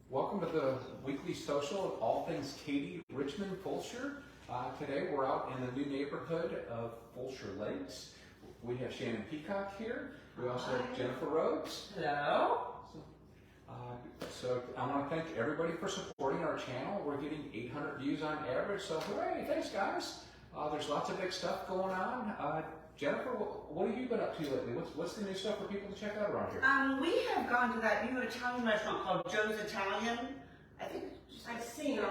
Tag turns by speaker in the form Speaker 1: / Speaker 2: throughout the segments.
Speaker 1: Welcome to the weekly social of all things Katy, Richmond, Fulshear. Today we're out in the new neighborhood of Fulshear Lakes. We have Shannon Peacock here. We also have Jennifer Rhoads.
Speaker 2: Hello.
Speaker 1: So I want to thank everybody for supporting our channel. We're getting 800 views on average, so hooray, thanks guys. There's lots of big stuff going on. Jennifer, what have you been up to lately? What's the new stuff for people to check out around here?
Speaker 2: We have gone to that new Italian restaurant called Joe's Italian. I think
Speaker 3: I've seen it.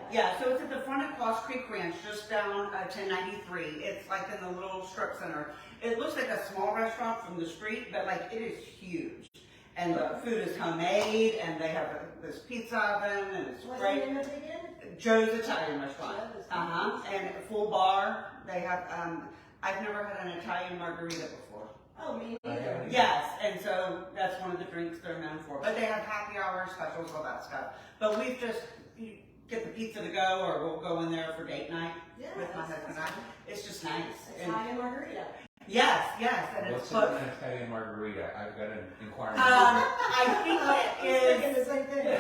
Speaker 2: Yeah. So it's at the front of Cross Creek Ranch, just down 1093. It's like in the little strip center. It looks like a small restaurant from the street, but like it is huge. And the food is homemade, and they have this pizza oven, and it's
Speaker 3: What's
Speaker 2: great.
Speaker 3: the name of it again?
Speaker 2: Joe's Italian restaurant. And a full bar. They have. I've never had an Italian margarita before.
Speaker 3: Oh, me neither.
Speaker 2: Yes, and so that's one of the drinks they're known for. But they have happy hour specials, all that stuff. But we've just get the pizza to go, or we'll go in there for date night with my husband and I. It's just nice.
Speaker 3: Italian margarita.
Speaker 2: Yes, and
Speaker 1: What's
Speaker 2: it's
Speaker 1: in an Italian margarita? I've got an inquiry.
Speaker 2: I think it is
Speaker 3: the same thing.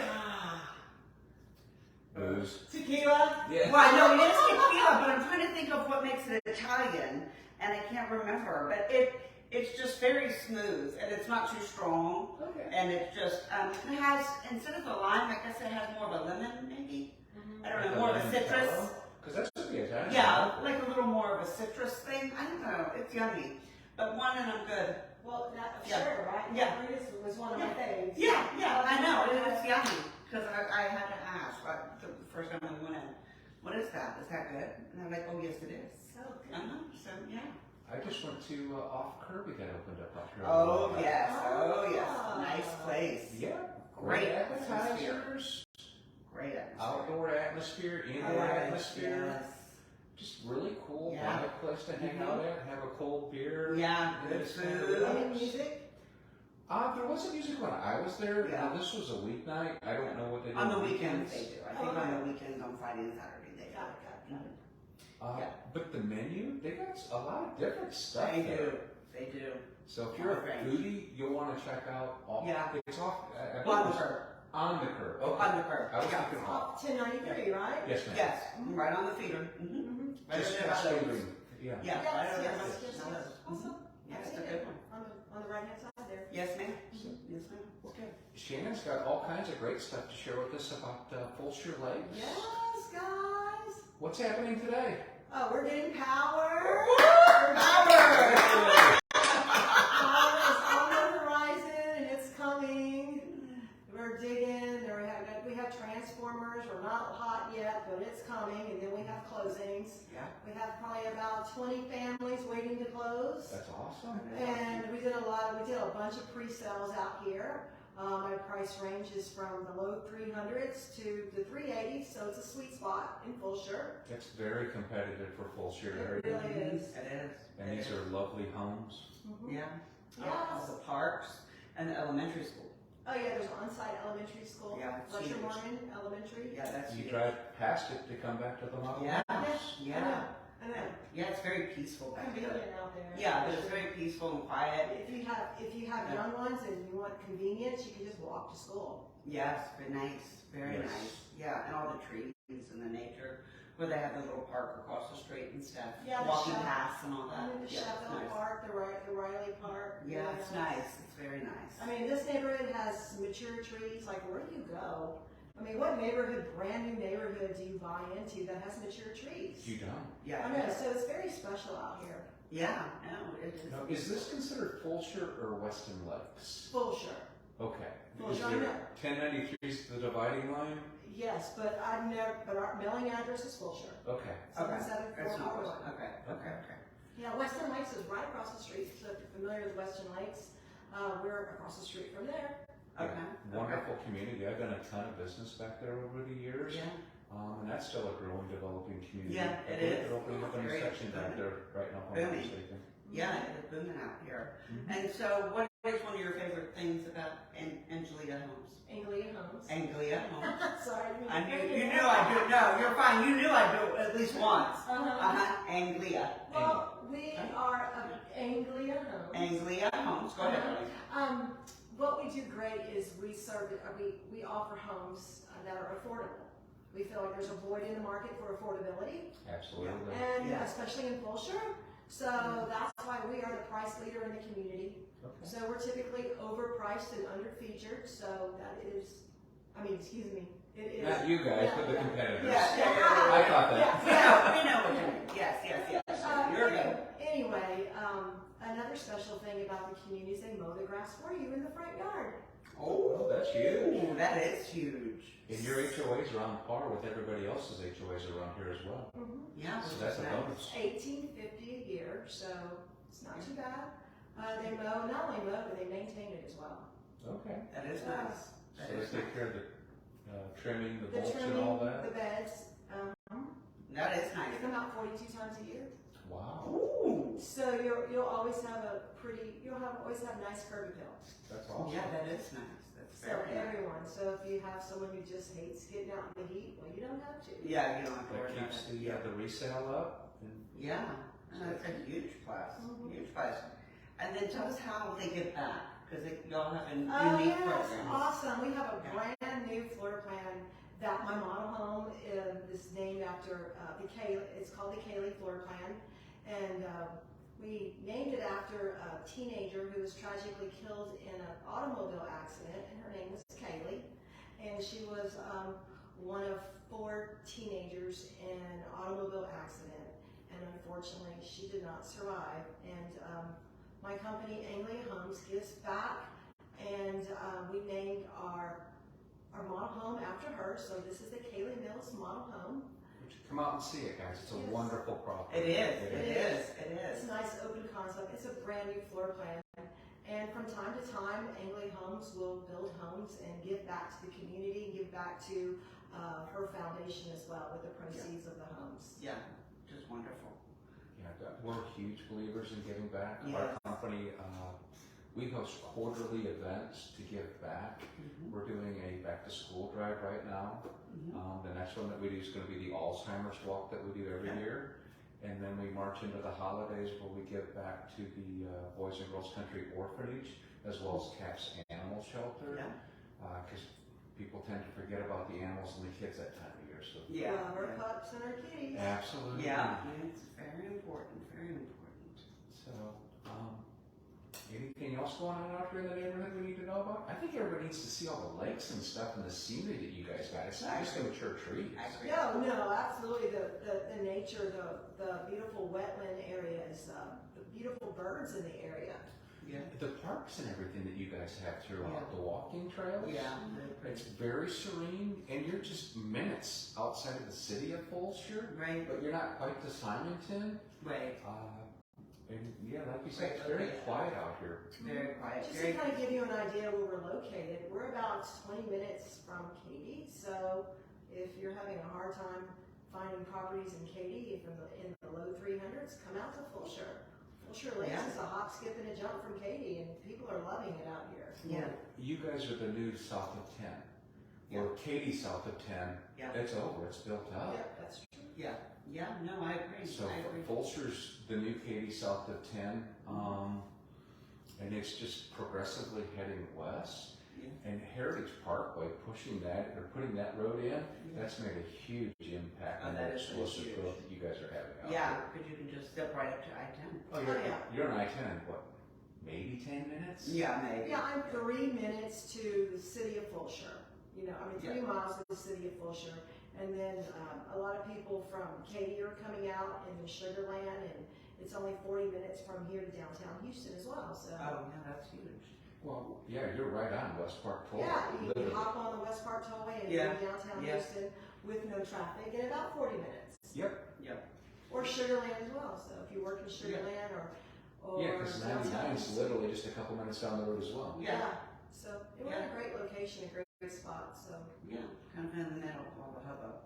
Speaker 1: Booze.
Speaker 3: Tequila?
Speaker 1: Yeah.
Speaker 2: Well, I know it is tequila, but I'm trying to think of what makes it Italian, and I can't remember. But it's just very smooth, and it's not too strong.
Speaker 1: Okay.
Speaker 2: And it's just it has, instead of the lime, I guess it has more of a lemon, maybe. I don't know, more of a citrus.
Speaker 1: Because that should be Italian.
Speaker 2: Yeah, like a little more of a citrus thing. I don't know. It's yummy, but one and I'm good.
Speaker 3: Well, sure, right?
Speaker 2: Yeah.
Speaker 3: Margaritas was one of my faves.
Speaker 2: Yeah, I know. It's yummy. Because I had to ask the first time we went in, what is that? Is that good? And I'm like, oh, yes, it is.
Speaker 3: So good.
Speaker 2: So, yeah.
Speaker 1: I just went to Off Kirby that opened up here.
Speaker 2: Oh, yes. Nice place.
Speaker 1: Yeah.
Speaker 2: Great
Speaker 1: appetizers.
Speaker 2: Great atmosphere.
Speaker 1: Outdoor atmosphere, indoor atmosphere.
Speaker 2: Yes.
Speaker 1: Just really cool,
Speaker 2: Yeah.
Speaker 1: vibe place to hang out at, have a cold beer.
Speaker 2: Yeah, good food.
Speaker 3: Any music?
Speaker 1: There wasn't music when I was there.
Speaker 2: Yeah.
Speaker 1: Now, this was a weeknight. I don't know what they do
Speaker 2: On the weekends they do. I think
Speaker 3: Okay.
Speaker 2: on the weekends, on Friday and Saturday they do.
Speaker 3: Got it.
Speaker 2: Yeah.
Speaker 1: But the menu, they got a lot of different stuff
Speaker 2: They
Speaker 1: there.
Speaker 2: do. They do.
Speaker 1: So if you're a
Speaker 2: Right.
Speaker 1: foodie, you'll want to check out off.
Speaker 2: Yeah.
Speaker 1: It's off. I
Speaker 2: On
Speaker 1: believe
Speaker 2: the
Speaker 1: it's
Speaker 2: curb.
Speaker 1: On the curb. Okay.
Speaker 2: On the curb.
Speaker 1: I was
Speaker 2: Yeah.
Speaker 1: thinking off.
Speaker 3: 1093, right?
Speaker 1: Yes, ma'am.
Speaker 2: Yes, right on the feeder. Right
Speaker 1: Just
Speaker 2: there by
Speaker 1: past
Speaker 2: those.
Speaker 1: Luebeck. Yeah.
Speaker 2: Yeah, right over there.
Speaker 3: Yes. Awesome.
Speaker 2: Yeah,
Speaker 3: I've
Speaker 2: it's a
Speaker 3: seen
Speaker 2: good
Speaker 3: it.
Speaker 2: one.
Speaker 3: On the right-hand side there.
Speaker 2: Yes, ma'am. Yes, ma'am.
Speaker 1: Okay. Shannon's got all kinds of great stuff to share with us about Fulshear Lakes.
Speaker 3: Yes, guys.
Speaker 1: What's happening today?
Speaker 3: Oh, we're getting power.
Speaker 2: Power!
Speaker 3: Power is on the horizon and it's coming. We're digging. We have transformers. We're not hot yet, but it's coming. And then we have closings.
Speaker 2: Yeah.
Speaker 3: We have probably about 20 families waiting to close.
Speaker 1: That's awesome.
Speaker 3: And we did a bunch of pre-sales out here. My price range is from the low 300s to the 380s, so it's a sweet spot in Fulshear.
Speaker 1: It's very competitive for Fulshear area.
Speaker 3: It really is.
Speaker 2: It is.
Speaker 1: And these are lovely homes.
Speaker 2: Yeah.
Speaker 3: Yes.
Speaker 2: All the parks and the elementary school.
Speaker 3: Oh yeah, there's on-site elementary school.
Speaker 2: Yeah, it's
Speaker 3: Fletcher
Speaker 2: huge.
Speaker 3: Morgan Elementary.
Speaker 2: Yeah, that's
Speaker 1: You
Speaker 2: huge.
Speaker 1: drive past it to come back to the model.
Speaker 2: Yeah.
Speaker 1: house.
Speaker 2: Yeah.
Speaker 3: I know.
Speaker 2: Yeah, it's very peaceful back there.
Speaker 3: Convenient out there.
Speaker 2: Yeah, but it's very peaceful and quiet.
Speaker 3: If you have
Speaker 2: Yeah.
Speaker 3: young ones and you want convenience, you can just walk to school.
Speaker 2: Yes, very nice. Very
Speaker 1: Yes.
Speaker 2: nice. Yeah, and all the trees and the nature. Where they have the little park across the street and stuff.
Speaker 3: Yeah, the
Speaker 2: walking
Speaker 3: Shep-
Speaker 2: paths and all that.
Speaker 3: And then the
Speaker 2: Yeah, it's
Speaker 3: Sheffield
Speaker 2: nice.
Speaker 3: Park, the Riley Park.
Speaker 2: Yeah, it's nice. It's very nice.
Speaker 3: I mean, this neighborhood has mature trees. Like, where do you go? I mean, what brand new neighborhood do you buy into that has mature trees?
Speaker 1: You don't.
Speaker 2: Yeah.
Speaker 3: I know, so it's very special out here.
Speaker 2: Yeah, no, it is.
Speaker 1: Now, is this considered Fulshear or Weston Lakes?
Speaker 3: Fulshear.
Speaker 1: Okay.
Speaker 3: Fulshear,
Speaker 1: Is
Speaker 3: I
Speaker 1: there
Speaker 3: know.
Speaker 1: 1093 is the dividing line?
Speaker 3: Yes, but our mailing address is Fulshear.
Speaker 1: Okay.
Speaker 2: Okay.
Speaker 3: 774
Speaker 2: That's not
Speaker 3: Howard.
Speaker 2: okay.
Speaker 3: Yeah, Western Lakes is right across the street. So if you're familiar with Western Lakes, we're across the street from there.
Speaker 2: Okay.
Speaker 1: Wonderful community. I've done a ton of business back there over the years.
Speaker 2: Yeah.
Speaker 1: And that's still a growing, developing community.
Speaker 2: Yeah,
Speaker 1: I
Speaker 2: it
Speaker 1: believe
Speaker 2: is.
Speaker 1: They're opening up a new
Speaker 2: Very
Speaker 1: section back
Speaker 2: booming.
Speaker 1: there right now. if I'm not
Speaker 2: Booming.
Speaker 1: mistaken.
Speaker 2: Yeah, it is booming out here.
Speaker 1: Mhm.
Speaker 2: And so, what is one of your favorite things about Anglia Homes?
Speaker 3: Anglia Homes.
Speaker 2: Anglia Homes.
Speaker 3: Sorry.
Speaker 2: I knew you knew I do. No, you're fine. You knew I do at least once. Anglia.
Speaker 3: Well, we are Anglia Homes.
Speaker 2: Anglia Homes. Go ahead.
Speaker 3: what we do great is we offer homes that are affordable. We feel like there's a void in the market for affordability,
Speaker 1: Absolutely.
Speaker 3: and
Speaker 2: Yeah.
Speaker 3: especially in Fulshear. So that's why we are the price leader in the community.
Speaker 1: Okay.
Speaker 3: So we're typically overpriced and underfeatured. So that is, excuse me, it is.
Speaker 1: Not you guys, but the competitors.
Speaker 2: Yeah.
Speaker 1: I thought that.
Speaker 2: Yeah, we know what you mean. Yes. You're good.
Speaker 3: Anyway, another special thing about the community is they mow the grass for you in the front yard.
Speaker 1: Oh, that's huge.
Speaker 2: Ooh, that is huge.
Speaker 1: And your HOAs are on par with everybody else's HOAs around here as well.
Speaker 2: Yeah,
Speaker 1: So that's a bonus.
Speaker 3: $18.50 a year, so it's not too bad. They mow, not only mow, but they maintain it as well.
Speaker 1: Okay.
Speaker 2: That is nice.
Speaker 1: So they take care of the trimming, the
Speaker 3: The
Speaker 1: bolts and
Speaker 3: trimming,
Speaker 1: all that?
Speaker 3: the beds,
Speaker 2: That is
Speaker 3: they
Speaker 2: nice.
Speaker 3: come out 42 times a year.
Speaker 1: Wow.
Speaker 2: Ooh.
Speaker 3: So you'll always have always have nice curb appeal.
Speaker 1: That's awesome.
Speaker 2: Yeah, that is nice. That's
Speaker 3: So
Speaker 2: very nice.
Speaker 3: everyone, so if you have someone who just hates getting out in the heat, well, you don't have to.
Speaker 2: Yeah, you don't have to worry
Speaker 1: That
Speaker 2: about
Speaker 1: keeps
Speaker 2: it.
Speaker 1: the resale up. And
Speaker 2: Yeah, and that's a huge plus.
Speaker 3: Mhm.
Speaker 2: Huge plus. And then tell us how they get back, because y'all have a
Speaker 3: Oh
Speaker 2: unique
Speaker 3: yes,
Speaker 2: program.
Speaker 3: awesome. We have a brand new floor plan that my model home is named after it's called the Katy floor plan. And we named it after a teenager who was tragically killed in an automobile accident, and her name was Kaylee. And she was one of 4 teenagers in an automobile accident, and unfortunately she did not survive. And my company, Anglia Homes, gives back, and we named our model home after her. So this is the Kaylee Mills model home.
Speaker 1: come out and see it, guys. It's a
Speaker 3: Yes.
Speaker 1: wonderful property.
Speaker 2: It is.
Speaker 3: It's a nice open concept. It's a brand new floor plan. And from time to time, Anglia Homes will build homes and give back to the community and give back to her foundation as well with the proceeds of the homes.
Speaker 2: Yeah, just wonderful.
Speaker 1: Yeah, we're huge believers in giving back.
Speaker 2: Yes.
Speaker 1: Our company, we host quarterly events to give back. We're doing a back to school drive right now. The next one that we do is going to be the Alzheimer's walk that we do every year. And then we march into the holidays where we give back to the Boys and Girls Country Orphanage as well as CAPS Animal Shelter.
Speaker 2: Yeah.
Speaker 1: Because people tend to forget about the animals and the kids that time of year. So
Speaker 2: Yeah.
Speaker 3: Our pups and our kitties.
Speaker 1: absolutely.
Speaker 2: Yeah, it's very important, very important.
Speaker 1: So, anything else going on out here in the neighborhood we need to know about? I think everybody needs to see all the lakes and stuff and the scenery that you guys got. It's not just the mature trees.
Speaker 2: I agree.
Speaker 3: No, absolutely. The nature, the beautiful wetland areas, the beautiful birds in the area.
Speaker 2: Yeah.
Speaker 1: The parks and everything that you guys have throughout,
Speaker 2: Yeah.
Speaker 1: the walking trails.
Speaker 2: Yeah.
Speaker 1: It's very serene, and you're just minutes outside of the city of Fulshear,
Speaker 2: Right.
Speaker 1: but you're not quite to Simonton.
Speaker 2: Right.
Speaker 1: And yeah, like you said, it's
Speaker 2: Right,
Speaker 1: very
Speaker 2: okay.
Speaker 1: quiet out here.
Speaker 2: Very quiet.
Speaker 3: Just
Speaker 2: Very
Speaker 3: to kind of give you an idea where we're located, we're about 20 minutes from Katy. So if you're having a hard time finding properties in Katy, if in the low 300s, come out to Fulshear. Fulshear Lakes
Speaker 2: Yeah.
Speaker 3: is a hop, skip, and a jump from Katy, and people are loving it out here.
Speaker 2: Yeah.
Speaker 1: You guys are the new south of 10.
Speaker 2: Yeah.
Speaker 1: Or Katy south of 10.
Speaker 2: Yeah.
Speaker 1: It's over. It's built up.
Speaker 3: Yep, that's true.
Speaker 2: Yeah. Yeah. No, I agree.
Speaker 1: So
Speaker 2: I agree.
Speaker 1: Fulshear's the new Katy south of 10, and it's just progressively heading west.
Speaker 2: Yeah.
Speaker 1: And Heritage Parkway putting that road in, that's made a huge impact
Speaker 2: Oh,
Speaker 1: on
Speaker 2: that
Speaker 1: the
Speaker 2: is
Speaker 1: explosive
Speaker 2: huge.
Speaker 1: growth that you guys are having out
Speaker 2: Yeah,
Speaker 1: there.
Speaker 2: because you can just step right up to I-10.
Speaker 1: Oh,
Speaker 3: Oh, yeah.
Speaker 1: you're on I-10 in what, maybe 10 minutes?
Speaker 2: Yeah, maybe.
Speaker 3: Yeah, I'm 3 minutes to the city of Fulshear. 3 miles to the city of Fulshear. And then a lot of people from Katy are coming out in the Sugar Land, and it's only 40 minutes from here to downtown Houston as well. So
Speaker 2: Oh, yeah, that's huge.
Speaker 1: Well, yeah, you're right on West Park Toll.
Speaker 3: yeah, you can
Speaker 1: literally.
Speaker 3: hop on the West Park Tollway and
Speaker 2: Yeah,
Speaker 3: go downtown
Speaker 2: yeah.
Speaker 3: Houston with no traffic in about 40 minutes.
Speaker 1: Yep.
Speaker 2: Yep.
Speaker 3: Or Sugar Land as well. So if you work in Sugar Land or
Speaker 1: Yeah, because
Speaker 3: downtown
Speaker 1: 99 is
Speaker 3: Houston.
Speaker 1: literally just a couple minutes down the road as well.
Speaker 3: Yeah. So it was
Speaker 2: Yeah.
Speaker 3: a great location, a great spot. So.
Speaker 2: Yeah, kind of in the middle of all the hubbub.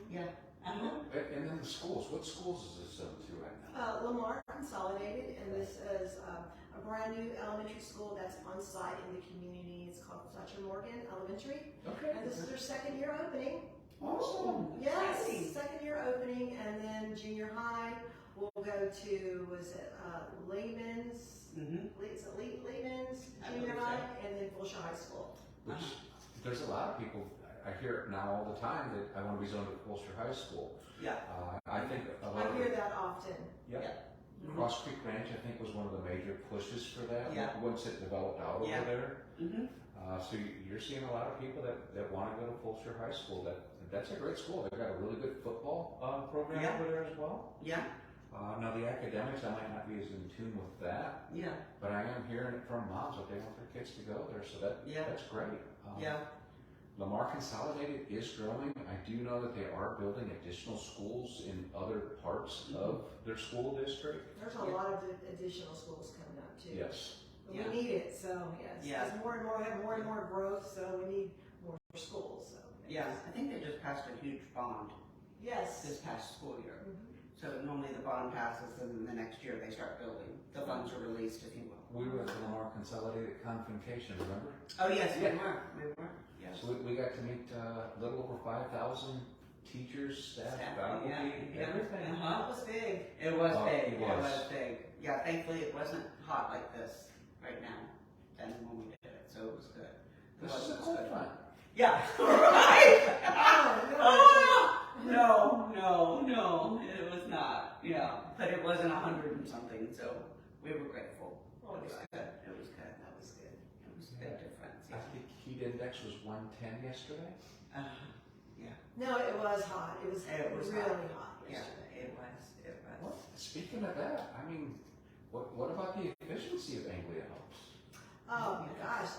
Speaker 2: Yeah. Uh-huh.
Speaker 1: And then the schools. What schools is this zone to right now?
Speaker 3: Lamar Consolidated, and this is a brand new elementary school that's on site in the community. It's called Fletcher Morgan Elementary,
Speaker 1: Okay.
Speaker 3: and this is their 2nd year opening.
Speaker 1: Awesome.
Speaker 3: Yes,
Speaker 2: Exciting.
Speaker 3: 2nd year opening, and then junior high will go to, was it Lehman's? It's Lehman's,
Speaker 2: I
Speaker 3: junior
Speaker 2: believe so.
Speaker 3: high, and then Fulshear High School.
Speaker 1: Which, there's a lot of people, I hear it now all the time that I want to be zoned to Fulshear High School.
Speaker 2: Yeah.
Speaker 1: I think a lot
Speaker 3: I
Speaker 1: of
Speaker 3: hear that often.
Speaker 1: Yep. Cross Creek Ranch, I think, was one of the major pushes for that.
Speaker 2: Yeah.
Speaker 1: Once it developed out over
Speaker 2: Yeah.
Speaker 1: there.
Speaker 2: Mm-hmm.
Speaker 1: So you're seeing a lot of people that want to go to Fulshear High School. That's a great school. They've got a really good football program
Speaker 2: Yeah.
Speaker 1: over there as well.
Speaker 2: Yeah.
Speaker 1: Now the academics, I might not be as in tune with that,
Speaker 2: Yeah.
Speaker 1: but I am hearing it from moms that they want their kids to go there. So that's great.
Speaker 2: Yeah.
Speaker 1: Lamar Consolidated is growing. I do know that they are building additional schools in other parts of their school district.
Speaker 3: There's a lot of additional schools coming up too.
Speaker 1: Yes.
Speaker 3: We
Speaker 2: Yeah.
Speaker 3: need it, so yes.
Speaker 2: Yeah.
Speaker 3: As more and more, we have more and more growth, so we need more schools, so.
Speaker 2: Yeah. I think they just passed a huge bond
Speaker 3: Yes.
Speaker 2: this past school year.
Speaker 3: Mhm.
Speaker 2: So normally the bond passes and then the next year they start building. The funds are released, if you will.
Speaker 1: We were at the Lamar Consolidated Convocation, remember?
Speaker 2: Oh, yes,
Speaker 1: Yeah.
Speaker 2: we were, yes.
Speaker 1: So we got to meet a little over 5,000 teachers, staff, faculty, everything.
Speaker 3: That was big.
Speaker 2: It was
Speaker 1: Oh,
Speaker 2: big,
Speaker 1: it
Speaker 2: it
Speaker 1: was.
Speaker 2: was big. Yeah, thankfully it wasn't hot like this right now than when we did it, so it was good.
Speaker 1: This is a cool one.
Speaker 2: Yeah, right?
Speaker 3: Oh,
Speaker 2: No, it was not, yeah, but it wasn't 100 and something, so we were grateful.
Speaker 3: Oh,
Speaker 2: It was
Speaker 3: yeah.
Speaker 2: good, it was good,
Speaker 3: That was good.
Speaker 2: it was a big difference,
Speaker 1: I think heat index was 110 yesterday.
Speaker 2: yeah.
Speaker 3: No, it was hot. It was
Speaker 2: It was
Speaker 3: really hot
Speaker 2: Yeah,
Speaker 3: yesterday.
Speaker 2: it was.
Speaker 1: Well, speaking of that, I mean, what about the efficiency of Anglia homes?
Speaker 3: Oh my gosh,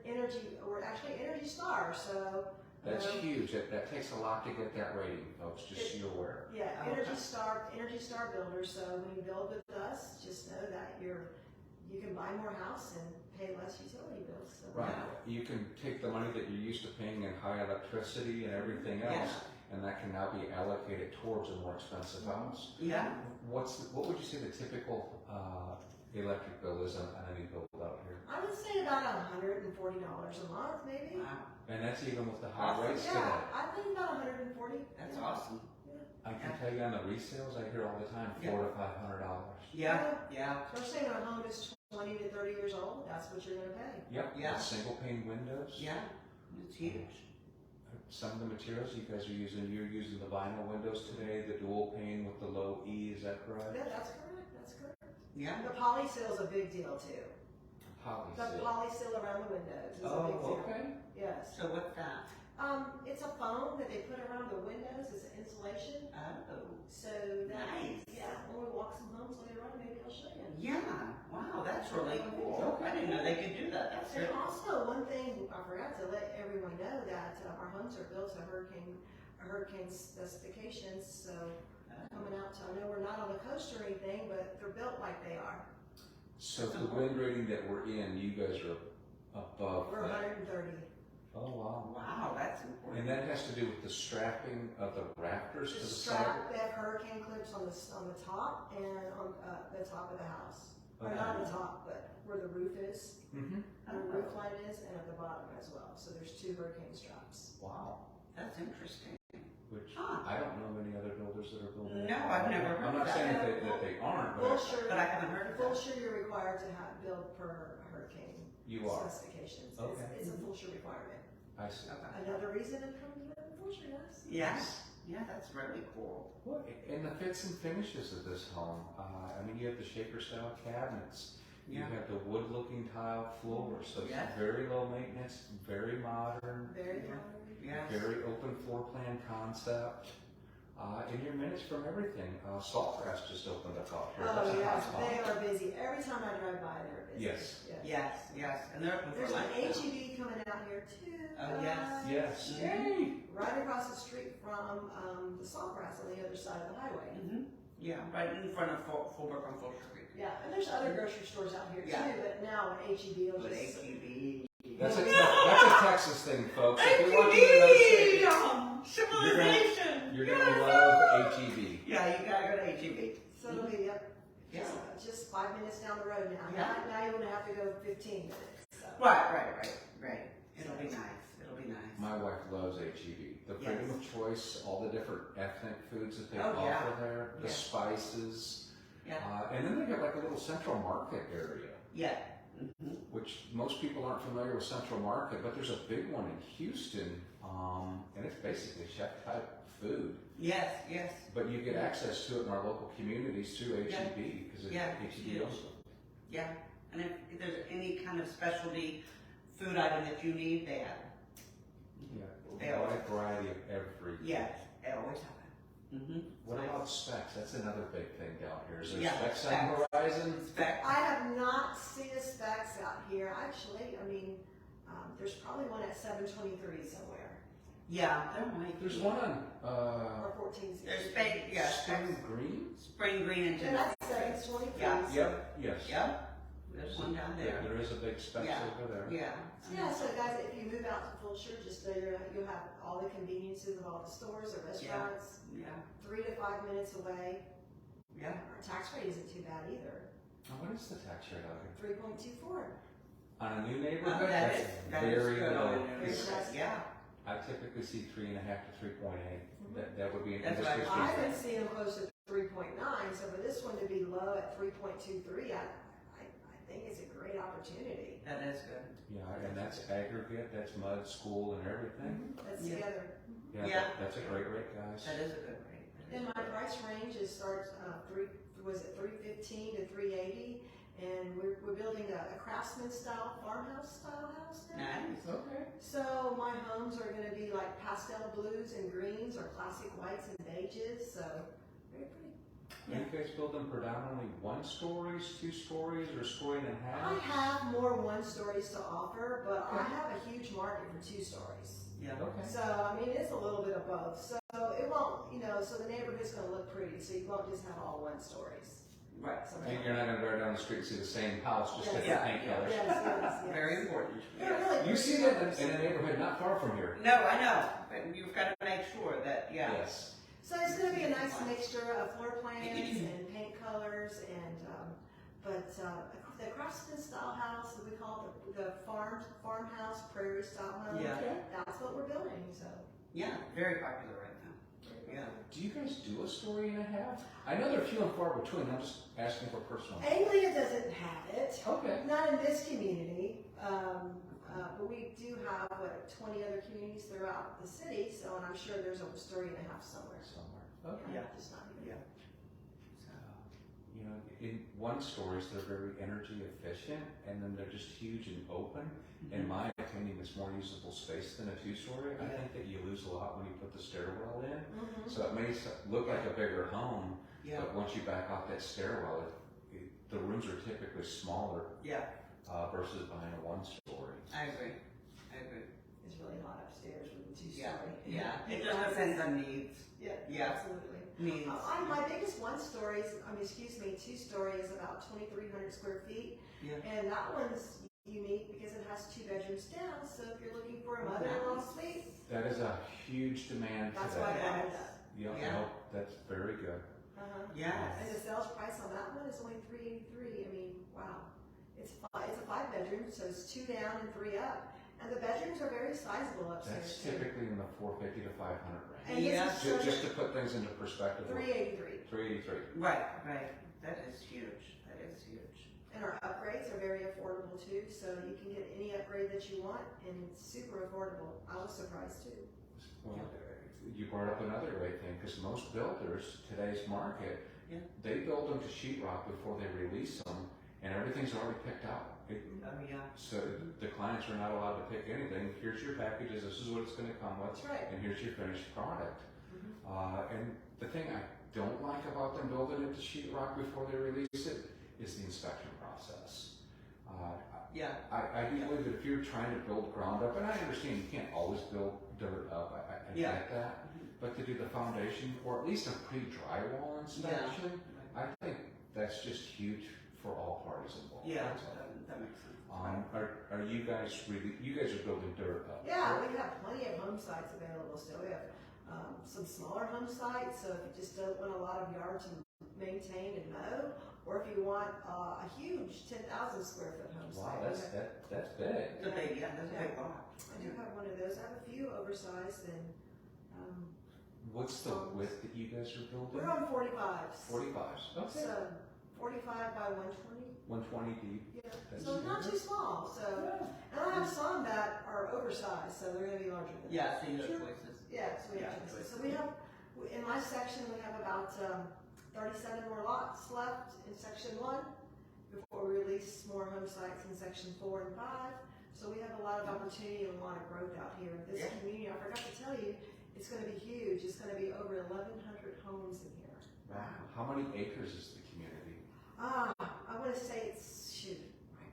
Speaker 3: energy, we're actually Energy Star, so.
Speaker 1: That's huge. That takes a lot to get that rating, folks, just so you're aware.
Speaker 3: Yeah,
Speaker 2: Oh,
Speaker 3: Energy Star builder, so when you build with us, just know that you can buy more house and pay less utility bills, so.
Speaker 1: Right. You can take the money that you're used to paying in high electricity and everything else, and that can now be allocated towards a more expensive house.
Speaker 2: Yeah,
Speaker 1: What would you say the typical electric bill is on a new build out here?
Speaker 3: I would say about $140 a month, maybe.
Speaker 2: wow,
Speaker 1: And that's even with the high
Speaker 2: Awesome.
Speaker 1: rates today.
Speaker 3: Yeah, I think about 140.
Speaker 2: that's
Speaker 3: yeah.
Speaker 2: awesome.
Speaker 1: I can tell you on the resales, I hear all the time,
Speaker 2: Yeah.
Speaker 1: $400 to $500.
Speaker 2: Yeah.
Speaker 3: Especially when a home is 20 to 30 years old, that's what you're gonna pay.
Speaker 1: Yep.
Speaker 2: Yeah.
Speaker 1: Single pane windows.
Speaker 2: Yeah, it's huge.
Speaker 1: Some of the materials you guys are using, you're using the vinyl windows today, the dual pane with the low E, is that correct?
Speaker 3: Yeah, that's correct, that's correct.
Speaker 2: Yeah.
Speaker 3: The poly seal is a big deal too.
Speaker 1: Poly
Speaker 3: The
Speaker 1: seal.
Speaker 3: poly seal around the windows is a
Speaker 2: Oh,
Speaker 3: big deal.
Speaker 1: Okay.
Speaker 3: Yes.
Speaker 2: So what's that?
Speaker 3: It's a foam that they put around the windows, it's an insulation.
Speaker 2: Oh,
Speaker 3: So that,
Speaker 2: Nice.
Speaker 3: yeah, when we walk some homes later on, maybe I'll show you.
Speaker 2: yeah. Wow, that's really cool. I didn't know they could do that. That's
Speaker 3: And
Speaker 2: good.
Speaker 3: also, one thing I forgot to let everyone know that our homes are built to hurricane specifications, so coming out to, I know we're not on the coast or anything, but they're built like they are.
Speaker 1: So the wind rating that we're in, you guys are above
Speaker 3: We're
Speaker 1: that.
Speaker 3: 130.
Speaker 1: Oh, wow.
Speaker 2: Wow, that's important.
Speaker 1: And that has to do with the strapping of the rafters to
Speaker 3: The
Speaker 1: the side?
Speaker 3: strap, they have hurricane clips on the top and on the top of the house. Or not the top, but where the roof is,
Speaker 1: Mm-hmm.
Speaker 3: where the roof line is, and at the bottom as well. So there's 2 hurricane straps.
Speaker 1: Wow.
Speaker 2: That's interesting.
Speaker 1: Which,
Speaker 2: Huh.
Speaker 1: I don't know of any other builders that are building
Speaker 2: No,
Speaker 1: that.
Speaker 2: I've never heard
Speaker 1: I'm not
Speaker 2: of
Speaker 1: saying
Speaker 2: that.
Speaker 1: that they aren't,
Speaker 3: Fulshear,
Speaker 2: But I haven't heard of that.
Speaker 3: Fulshear, you're required to have build per hurricane
Speaker 1: you are.
Speaker 3: specifications.
Speaker 1: Okay.
Speaker 3: It's a Fulshear requirement.
Speaker 1: I see.
Speaker 2: Okay.
Speaker 3: Another reason to come to live in Fulshear, yes.
Speaker 2: Yes. Yeah, that's really cool.
Speaker 1: Well, and the fits and finishes of this home, I mean, you have the shaker style cabinets, you
Speaker 2: Yeah.
Speaker 1: have the wood looking tile floors, so
Speaker 2: Yes.
Speaker 1: it's very low maintenance, very modern,
Speaker 3: Very
Speaker 2: Yeah.
Speaker 3: modern.
Speaker 2: Yes.
Speaker 1: very open floor plan concept. And your minutes from everything. Saltgrass just opened up out here. That's
Speaker 3: Oh,
Speaker 1: a
Speaker 3: yes,
Speaker 1: hot
Speaker 3: they
Speaker 1: spot.
Speaker 3: are busy. Every time I drive by, they're busy.
Speaker 1: Yes.
Speaker 2: Yes. And they're open for
Speaker 3: There's an
Speaker 2: life now.
Speaker 3: HEB coming out here too.
Speaker 2: Oh, yes.
Speaker 1: Yes.
Speaker 2: Mhm.
Speaker 1: Yay!
Speaker 3: Right across the street from the Saltgrass on the other side of the highway.
Speaker 2: Mm-hmm. Yeah, right in front of Fulbrook on Fulshear Creek.
Speaker 3: Yeah, and there's other grocery stores out here
Speaker 2: Yeah.
Speaker 3: too, but now an HEB will
Speaker 2: With
Speaker 3: just.
Speaker 2: HEB.
Speaker 1: That's a Texas thing, folks. If you're working in another state,
Speaker 2: Civilization.
Speaker 1: you're gonna love HEB.
Speaker 2: Yeah, you gotta go to HEB.
Speaker 3: So it'll be, yep,
Speaker 2: Yeah.
Speaker 3: just 5 minutes down the road now.
Speaker 2: Yeah.
Speaker 3: Now you're gonna have to go 15 minutes, so.
Speaker 2: Right. It'll be nice.
Speaker 1: My wife loves HEB. The freedom
Speaker 2: Yes.
Speaker 1: of choice, all the different ethnic foods that they
Speaker 2: Oh, yeah.
Speaker 1: offer there, the
Speaker 2: Yeah.
Speaker 1: spices.
Speaker 2: Yeah.
Speaker 1: And then they have like a little central market area.
Speaker 2: Yeah.
Speaker 1: which most people aren't familiar with Central Market, but there's a big one in Houston, and it's basically chef-type food.
Speaker 2: Yes, yes.
Speaker 1: But you get access to it in our local communities through HEB, because
Speaker 2: Yeah,
Speaker 1: HEB owns them.
Speaker 2: Yeah, and if there's any kind of specialty food item that you need, they have it.
Speaker 1: Yeah, a wide variety of everything.
Speaker 2: Yes, they always have it.
Speaker 1: What about specs? That's another big thing down here. Is there
Speaker 2: Yeah,
Speaker 1: specs on the horizon?
Speaker 2: Specs.
Speaker 3: I have not seen a specs out here, actually. I mean, there's probably one at 723 somewhere,
Speaker 2: Yeah, there might be.
Speaker 1: There's one on
Speaker 3: or 1460.
Speaker 2: There's
Speaker 1: Spring Green.
Speaker 2: Spring Green and
Speaker 3: And that's 723.
Speaker 2: Yeah.
Speaker 3: so-
Speaker 1: Yep. Yes.
Speaker 2: Yep. There's one down there.
Speaker 1: There is a big specs
Speaker 2: Yeah.
Speaker 1: over there.
Speaker 2: Yeah.
Speaker 3: Yeah, so guys, if you move out to Fulshear, just you'll have all the conveniences of all the stores, the restaurants,
Speaker 2: Yeah.
Speaker 3: 3 to 5 minutes away.
Speaker 2: Yeah.
Speaker 3: Our tax rate isn't too bad either,
Speaker 1: What is the tax rate out here?
Speaker 3: 3.24.
Speaker 1: On a new neighborhood,
Speaker 2: That
Speaker 1: that's
Speaker 2: is
Speaker 1: very
Speaker 2: good.
Speaker 1: low.
Speaker 2: Yeah.
Speaker 1: I typically see 3.5 to 3.8. That would be an
Speaker 2: That's
Speaker 1: industry
Speaker 2: what
Speaker 3: I've
Speaker 1: standard.
Speaker 3: been seeing them close to 3.9, so for this one to be low at 3.23, I think it's a great opportunity.
Speaker 2: That is good.
Speaker 1: Yeah, and that's aggregate, that's mud, school, and everything.
Speaker 3: That's
Speaker 2: Yeah.
Speaker 3: together.
Speaker 1: Yeah,
Speaker 2: Yeah.
Speaker 1: that's a great rate, guys.
Speaker 2: That is a good rate.
Speaker 3: And my price range starts, 315 to 380, and we're building a craftsman style farmhouse style house now.
Speaker 2: Nice.
Speaker 1: Okay.
Speaker 3: So my homes are gonna be like pastel blues and greens or classic whites and beiges, so very pretty.
Speaker 1: Are you guys building predominantly 1 stories, 2 stories, or story and a
Speaker 3: I
Speaker 1: half?
Speaker 3: have more 1 stories to offer, but I have a huge market for 2 stories.
Speaker 2: Yeah.
Speaker 1: Okay.
Speaker 3: So, I mean, it's a little bit of both. So it won't, so the neighborhood's gonna look pretty, so you won't just have all 1 stories.
Speaker 2: Right.
Speaker 1: And you're not gonna drive down the street and see the same house, just
Speaker 3: Yes.
Speaker 1: different paint
Speaker 2: Yeah.
Speaker 1: colors.
Speaker 3: Yes.
Speaker 2: Very important.
Speaker 3: They're really
Speaker 1: You see that in a neighborhood not far from here.
Speaker 2: No, I know, but you've got to make sure that, yeah.
Speaker 1: Yes.
Speaker 3: So it's gonna be a nice mixture of floor plans and paint colors and, the craftsman style house, we call it the farmhouse, prairie style home.
Speaker 2: Yeah.
Speaker 3: That's what we're building, so.
Speaker 2: Yeah, very popular right now. Yeah.
Speaker 1: Do you guys do a story and a half? I know they're few and far between. I'm just asking for personal.
Speaker 3: Anglia doesn't have it,
Speaker 1: Okay.
Speaker 3: not in this community, but we do have, 20 other communities throughout the city, so, and I'm sure there's a story and a half somewhere.
Speaker 1: Somewhere. Okay.
Speaker 2: Yeah.
Speaker 3: Just not here.
Speaker 2: Yeah.
Speaker 1: You know, in 1 stories, they're very energy efficient, and then they're just huge and open. In my opinion, it's more usable space than a 2-story. I think that you lose a lot when you put the stairwell in. So it may look like a bigger home,
Speaker 2: Yeah.
Speaker 1: but once you back off that stairwell, the rooms are typically smaller
Speaker 2: Yeah.
Speaker 1: versus behind a 1-story.
Speaker 2: I agree.
Speaker 3: It's really hot upstairs with the 2-story.
Speaker 2: Yeah. It just depends on needs.
Speaker 3: Yeah, absolutely.
Speaker 2: Needs.
Speaker 3: My biggest 1-story is, 2-story is about 2,300 square feet.
Speaker 2: Yeah.
Speaker 3: And that one's unique because it has 2 bedrooms down, so if you're looking for a mother-in-law suite,
Speaker 1: That is a huge demand
Speaker 3: that's
Speaker 1: today.
Speaker 3: why I
Speaker 2: Yeah.
Speaker 3: wanted that.
Speaker 1: Yeah,
Speaker 2: Yeah.
Speaker 1: no, that's very good.
Speaker 2: Yes.
Speaker 3: And the sales price on that one is only $383. I mean, wow. It's a 5-bedroom, so it's 2 down and 3 up. And the bedrooms are very sizable upstairs.
Speaker 1: That's
Speaker 3: too.
Speaker 1: typically in the 450 to 500 range.
Speaker 3: And this
Speaker 2: Yeah.
Speaker 3: is so-
Speaker 1: Just to put things into perspective,
Speaker 3: 383.
Speaker 1: 383.
Speaker 2: Right. That is huge.
Speaker 3: And our upgrades are very affordable too, so you can get any upgrade that you want, and it's super affordable. I was surprised too.
Speaker 1: Well, you brought up another great thing, because most builders, today's market,
Speaker 2: Yeah.
Speaker 1: they build them to sheetrock before they release them, and everything's already picked out.
Speaker 2: Oh, yeah.
Speaker 1: So the clients are not allowed to pick anything. Here's your packages, this is what it's gonna come with,
Speaker 3: That's right.
Speaker 1: and here's your finished product. And the thing I don't like about them building it to sheetrock before they release it is the inspection process.
Speaker 2: Yeah.
Speaker 1: I do believe that if you're trying to build ground up, and I understand you can't always build dirt up, I
Speaker 2: Yeah.
Speaker 1: get that, but to do the foundation, or at least a pre-drywall inspection, I think that's just huge for all parties involved.
Speaker 2: Yeah.
Speaker 1: That's all.
Speaker 2: That makes sense.
Speaker 1: Are you guys you guys are building dirt up?
Speaker 3: Yeah, we have plenty of home sites available still. We have some smaller home sites, so if you just don't want a lot of yard to maintain and mow, or if you want a huge 10,000 square foot home
Speaker 1: Wow,
Speaker 3: site.
Speaker 1: that's big.
Speaker 2: That's a big lot.
Speaker 3: I do have one of those. I have a few oversized, and
Speaker 1: What's the width that you guys are building?
Speaker 3: we're on 45s.
Speaker 1: 45s. Okay.
Speaker 3: So 45 by 120.
Speaker 1: 120 deep.
Speaker 3: Yeah,
Speaker 1: That's
Speaker 3: so not too small. So, and I have some that are oversized, so they're going to be larger than that.
Speaker 2: Yeah, so you have
Speaker 3: Sure.
Speaker 2: choices.
Speaker 3: Yeah, so we have
Speaker 2: Yeah,
Speaker 3: choices. So we have, in my section, we have about 37 more lots left in section 1 before we release more home sites in section 4 and 5. So we have a lot of opportunity and a lot of growth out here. This
Speaker 2: Yeah.
Speaker 3: community, I forgot to tell you, it's going to be huge. It's going to be over 1,100 homes in here.
Speaker 1: Wow. How many acres is the community?
Speaker 3: I want to say it's, shoot, I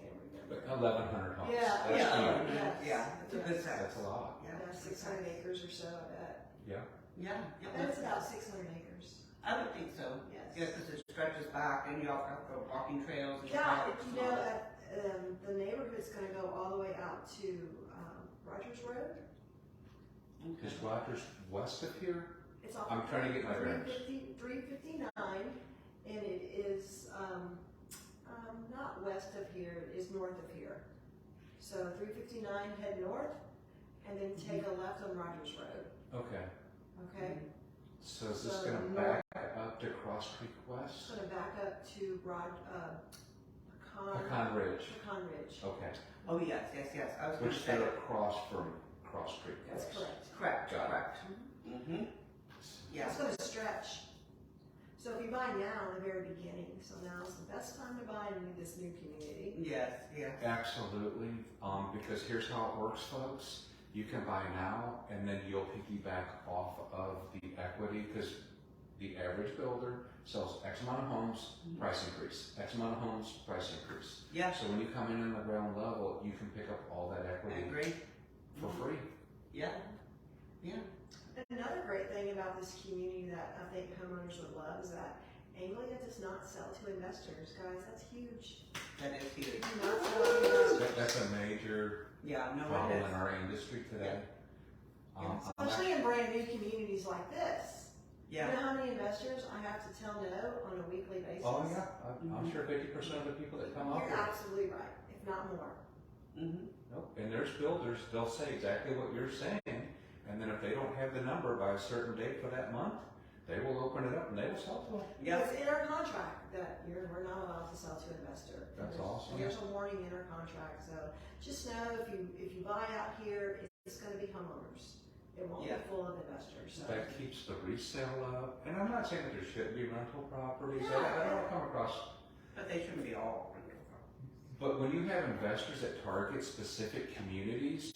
Speaker 3: can't remember.
Speaker 1: But 1,100 homes.
Speaker 3: Yeah,
Speaker 1: That's
Speaker 2: yeah,
Speaker 1: huge.
Speaker 2: yeah, it's a good size.
Speaker 1: That's a lot.
Speaker 2: Yeah,
Speaker 3: Yeah, 600 acres or so, I bet.
Speaker 1: Yeah.
Speaker 2: Yeah,
Speaker 3: And it's about 600 acres.
Speaker 2: I would think so.
Speaker 3: Yes.
Speaker 2: Yeah, because it stretches back, and you also have the walking trails and
Speaker 3: Yeah,
Speaker 2: parks
Speaker 3: you
Speaker 2: and
Speaker 3: know,
Speaker 2: all that.
Speaker 3: the neighborhood's gonna go all the way out to, Rogers Road.
Speaker 2: Okay.
Speaker 1: Is Rogers west of here?
Speaker 3: It's off.
Speaker 1: I'm trying to get my bearings.
Speaker 3: 359, and it is, not west of here, it is north of here. So 359, head north, and then take a left on Rogers Road,
Speaker 1: Okay.
Speaker 3: okay?
Speaker 1: So is this
Speaker 3: So
Speaker 1: going to
Speaker 3: north-
Speaker 1: back up to Cross Creek
Speaker 3: It's
Speaker 1: West?
Speaker 3: gonna back up to
Speaker 1: Pecan Ridge.
Speaker 3: Pecan Ridge.
Speaker 1: Okay.
Speaker 2: Oh, yes, yes, yes. I was going to
Speaker 1: Which
Speaker 2: say.
Speaker 1: they're across from Cross Creek
Speaker 3: That's
Speaker 1: West.
Speaker 3: correct.
Speaker 2: Correct,
Speaker 1: Got it.
Speaker 2: correct. Mm-hmm. Yeah.
Speaker 3: It's gonna stretch. So if you buy now in the very beginning, so now's the best time to buy in this new community.
Speaker 2: Yes, yes.
Speaker 1: Absolutely. Because here's how it works, folks. You can buy now, and then you'll piggyback off of the equity, because the average builder sells X amount of homes, price increase. X amount of homes, price increase.
Speaker 2: Yeah,
Speaker 1: So when you come in on the ground level, you can pick up all that
Speaker 2: I
Speaker 1: equity
Speaker 2: agree.
Speaker 1: for free.
Speaker 2: Yeah, yeah.
Speaker 3: Another great thing about this community that I think homeowners would love is that Anglia does not sell to investors, guys. That's huge.
Speaker 2: That is huge.
Speaker 3: We do not sell to investors.
Speaker 1: That's a major
Speaker 2: Yeah, no,
Speaker 1: problem
Speaker 2: it
Speaker 1: in
Speaker 2: is.
Speaker 1: our industry today. I'm
Speaker 3: Especially in brand new communities like this. You
Speaker 2: Yeah,
Speaker 3: know how many investors I have to tell no on a weekly basis?
Speaker 1: Oh, yeah, I'm sure 50% of the people that come up
Speaker 3: You're
Speaker 1: here.
Speaker 3: absolutely right, if not more.
Speaker 2: mm-hmm.
Speaker 1: Nope. And there's builders, they'll say exactly what you're saying, and then if they don't have the number by a certain date for that month, they will open it up and they will sell to them.
Speaker 2: Yeah,
Speaker 3: It's in our contract that we're not allowed to sell to an investor.
Speaker 1: That's
Speaker 3: There's-
Speaker 1: awesome.
Speaker 3: There's a warning in our contract, so just know if you buy out here, it's gonna be homeowners. It won't be
Speaker 2: Yeah.
Speaker 3: full of investors, so.
Speaker 1: That keeps the resale up, and I'm not saying that there shouldn't be rental properties,
Speaker 3: Yeah.
Speaker 1: I don't come across,
Speaker 2: but they shouldn't be all rental
Speaker 1: but when you have investors that target specific communities,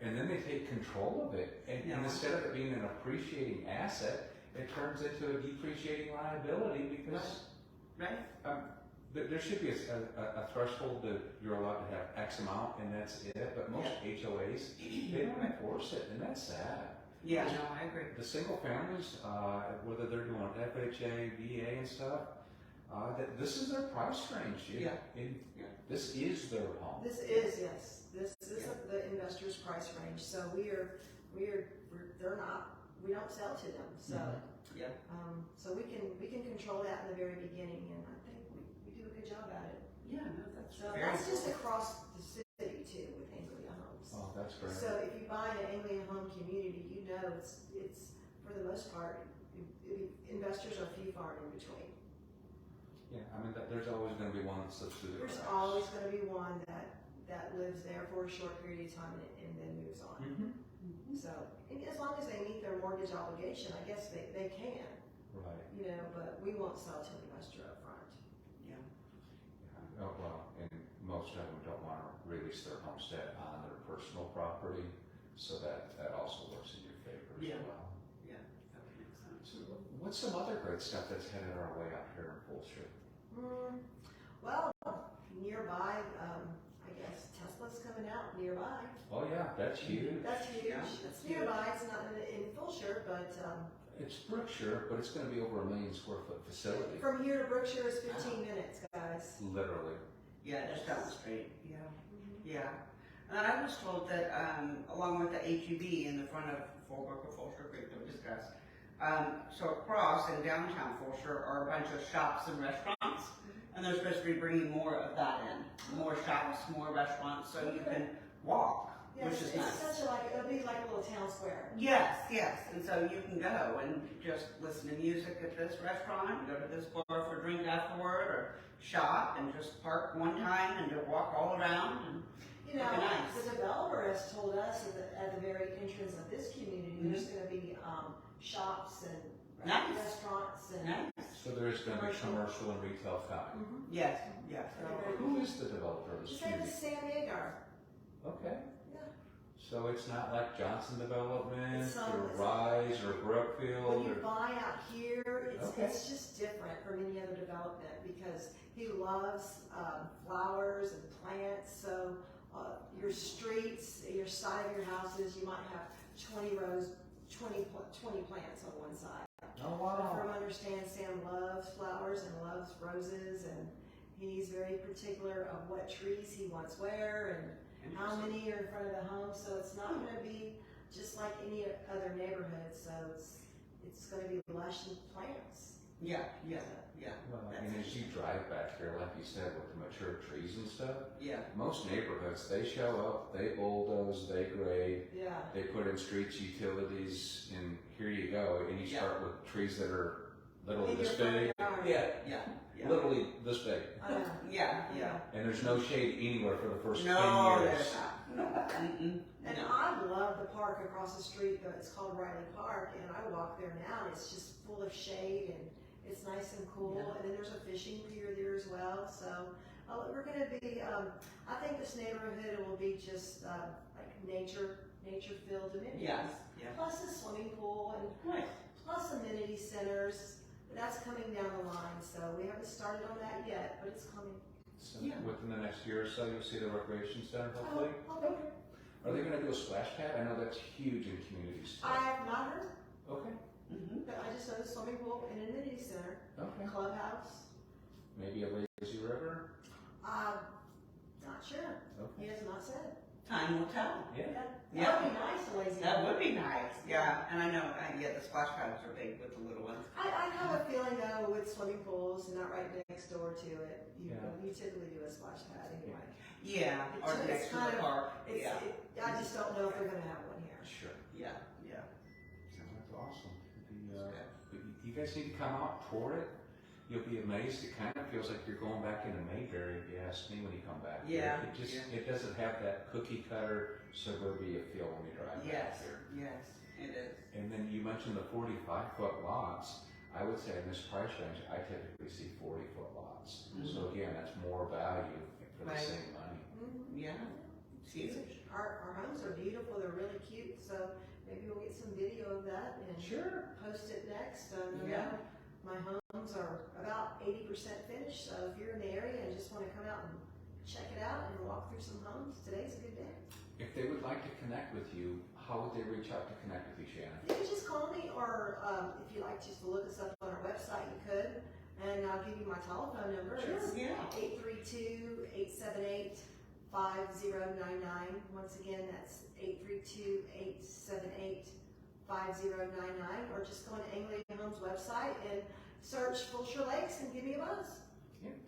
Speaker 1: and then they take control of it, and
Speaker 2: Yeah.
Speaker 1: instead of it being an appreciating asset, it turns into a depreciating liability because
Speaker 2: right?
Speaker 1: there should be a threshold that you're allowed to have X amount and that's it, but most HOAs, they don't enforce it, and that's sad.
Speaker 2: Yeah, no, I agree.
Speaker 1: The single families, whether they're doing FHA, VA and stuff, this is their price range.
Speaker 2: Yeah. Yeah.
Speaker 1: This is their home.
Speaker 3: This is, yes, this is the investor's price range, so we don't sell to them, so.
Speaker 2: Yeah.
Speaker 3: So we can control that in the very beginning, and I think we do a good job at it.
Speaker 2: Yeah, no, that's
Speaker 3: So
Speaker 2: very
Speaker 3: that's just
Speaker 2: cool.
Speaker 3: across the city too with Anglia Homes.
Speaker 1: Oh, that's great.
Speaker 3: So if you buy an Anglia home community, you know it's for the most part, investors are few far in between.
Speaker 1: Yeah, I mean, there's always going to be one that slips through the
Speaker 3: There's
Speaker 1: cracks.
Speaker 3: always going to be one that lives there for a short period of time and then moves on.
Speaker 1: Mhm.
Speaker 3: So and as long as they meet their mortgage obligation, I guess they can,
Speaker 1: Right.
Speaker 3: you know, but we won't sell to an investor up front.
Speaker 2: Yeah.
Speaker 1: Yeah. Oh, well, and most of them don't want to release their homestead on their personal property, so that also works in your favor as
Speaker 2: Yeah.
Speaker 1: well.
Speaker 2: Yeah, that would make sense.
Speaker 1: So what's some other great stuff that's headed our way out here in Fulshear?
Speaker 3: Well, nearby, I guess Tesla's coming out nearby.
Speaker 1: Oh yeah, that's huge.
Speaker 3: That's huge.
Speaker 2: Yeah,
Speaker 3: It's
Speaker 2: that's
Speaker 3: nearby. It's not in Fulshear, but
Speaker 1: It's Brookshire, but it's going to be over 1 million square foot facility.
Speaker 3: from here to Brookshire is 15 minutes, guys.
Speaker 1: Literally.
Speaker 2: Yeah, just down the street. Yeah. Yeah. And I was told that along with the HEB in the front of Fulbrook or Fulshear Creek that we discussed, so across in downtown Fulshear are a bunch of shops and restaurants, and they're supposed to be bringing more of that in. More shops, more restaurants, so you can walk,
Speaker 3: Yeah,
Speaker 2: which
Speaker 3: it's
Speaker 2: is nice.
Speaker 3: such a it'll be like a little little town square.
Speaker 2: Yes, yes, and so you can go and just listen to music at this restaurant, go to this bar for a drink afterward, or shop and just park one time and just walk all around and
Speaker 3: You know,
Speaker 2: Very nice.
Speaker 3: the developer has told us at the very entrance of this community, there's gonna be, shops and
Speaker 2: Nice.
Speaker 3: restaurants and.
Speaker 2: nice.
Speaker 1: So there is going to be commercial and retail coming.
Speaker 3: Mhm.
Speaker 2: Yes, yes.
Speaker 1: Who is the developer of this
Speaker 3: His name
Speaker 1: community?
Speaker 3: is Sam Agar.
Speaker 1: Okay.
Speaker 3: Yeah.
Speaker 1: So it's not like Johnson Development
Speaker 3: It's,
Speaker 1: or
Speaker 3: it's-
Speaker 1: Rise or
Speaker 3: When
Speaker 1: Brookfield
Speaker 3: you
Speaker 1: or.
Speaker 3: buy out here,
Speaker 1: Okay.
Speaker 3: it's just different from any other development because he loves flowers and plants. So your streets, your side of your houses, you might have 20 rows, 20 plants on one side.
Speaker 1: Oh,
Speaker 3: But from
Speaker 1: wow.
Speaker 3: understand, Sam loves flowers and loves roses, and he's very particular of what trees he wants where and how many are in front of the home. So it's not going to be just like any other neighborhood. So it's going to be lush and plants.
Speaker 2: Yeah, yeah, yeah.
Speaker 1: Well, I mean, as you drive back here, like you said, with the mature trees and stuff,
Speaker 2: Yeah,
Speaker 1: most neighborhoods, they show up, they bulldoze, they grade,
Speaker 3: Yeah.
Speaker 1: they put in streets, utilities, and here you go. And you
Speaker 2: Yeah.
Speaker 1: start with trees that are literally
Speaker 3: In
Speaker 1: this
Speaker 3: your front
Speaker 1: big.
Speaker 3: yard.
Speaker 1: Yeah,
Speaker 2: yeah, yeah.
Speaker 1: literally this big.
Speaker 3: I know.
Speaker 2: Yeah, yeah.
Speaker 1: And there's no shade anywhere for the first
Speaker 2: No,
Speaker 1: 10
Speaker 2: there's
Speaker 1: years.
Speaker 2: not. No, mm-mm,
Speaker 3: And
Speaker 2: no.
Speaker 3: I love the park across the street, though. It's called Riley Park, and I walk there now, and it's just full of shade, and it's nice and cool.
Speaker 2: Yeah.
Speaker 3: And then there's a fishing pier there as well. So we're going to be, I think this neighborhood will be just like nature-filled amenities.
Speaker 2: Yes, yeah.
Speaker 3: Plus a swimming pool, and
Speaker 2: Right.
Speaker 3: plus amenity centers. That's coming down the line, so we haven't started on that yet, but it's coming.
Speaker 1: So
Speaker 2: Yeah.
Speaker 1: within the next year or so, you'll see the recreation center, hopefully.
Speaker 3: Okay.
Speaker 1: Are they going to do a splash pad? I know that's huge in communities. too.
Speaker 3: I have not heard,
Speaker 1: Okay.
Speaker 2: Mm-hmm.
Speaker 3: but I just know the swimming pool and amenity center,
Speaker 1: Okay.
Speaker 3: clubhouse.
Speaker 1: Maybe a lazy river.
Speaker 3: Not sure. He
Speaker 1: Okay.
Speaker 3: has not said.
Speaker 2: Time will tell.
Speaker 1: Yeah.
Speaker 2: Yeah.
Speaker 3: That would be nice, a lazy.
Speaker 2: That
Speaker 3: river.
Speaker 2: would be nice, yeah. And I know, yeah, the splash pads are big with the little ones.
Speaker 3: I have a feeling though with swimming pools and not right next door to it, you
Speaker 1: Yeah.
Speaker 3: you typically do a splash pad anyway.
Speaker 2: Yeah, or
Speaker 3: It's
Speaker 2: next to
Speaker 3: kind
Speaker 2: the
Speaker 3: of-
Speaker 2: park,
Speaker 3: It's,
Speaker 2: yeah,
Speaker 3: I just don't know if they're gonna have one here.
Speaker 1: Sure.
Speaker 2: yeah, yeah.
Speaker 1: That's awesome. You guys need to come out, tour it. You'll be amazed. It kind of feels like you're going back into Mayberry, if you ask me, when you come back. here.
Speaker 2: Yeah,
Speaker 1: It just,
Speaker 2: yeah.
Speaker 1: it doesn't have that cookie cutter suburbia feel when you drive
Speaker 2: Yes,
Speaker 1: back here.
Speaker 2: yes, it is.
Speaker 1: And then you mentioned the 45-foot lots. I would say in this price range, I typically see 40-foot lots. So again, that's more value for the
Speaker 2: Right.
Speaker 1: same money.
Speaker 2: Yeah, it's huge.
Speaker 3: Our homes are beautiful, they're really cute, so maybe we'll get some video of that and
Speaker 1: Sure.
Speaker 3: post it next.
Speaker 2: Yeah.
Speaker 3: My homes are about 80% finished, so if you're in the area and just wanna come out and check it out and walk through some homes, today's a good day.
Speaker 1: If they would like to connect with you, how would they reach out to connect with you, Shannon?
Speaker 3: You can just call me, or if you like just to look us up on our website, you could. And I'll give you my telephone number.
Speaker 2: Sure,
Speaker 3: It's
Speaker 2: yeah.
Speaker 3: 832-878-5099. Once again, that's 832-878-5099. Or just go on Anglia Homes website and search Fulshear Lakes and give me a buzz.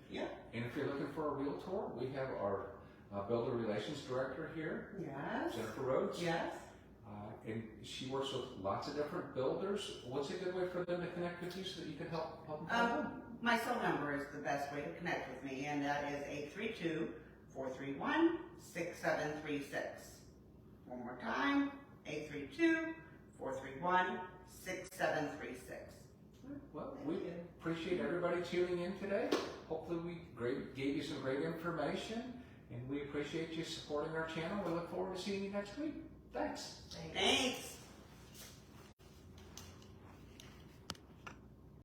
Speaker 2: Yeah,
Speaker 1: And if you're looking for a realtor, we have our builder relations director here,
Speaker 2: yes,
Speaker 1: Jennifer Rhoads.
Speaker 2: yes.
Speaker 1: And she works with lots of different builders. What's a good way for them to connect with you so that you can help them find them?
Speaker 2: My cell number is the best way to connect with me, and that is 832-431-6736. One more time, 832-431-6736.
Speaker 1: Well, we appreciate everybody tuning in today. Hopefully we gave you some great information, and we appreciate you supporting our channel. We look forward to seeing you next week. Thanks.
Speaker 3: Thanks.
Speaker 2: Thank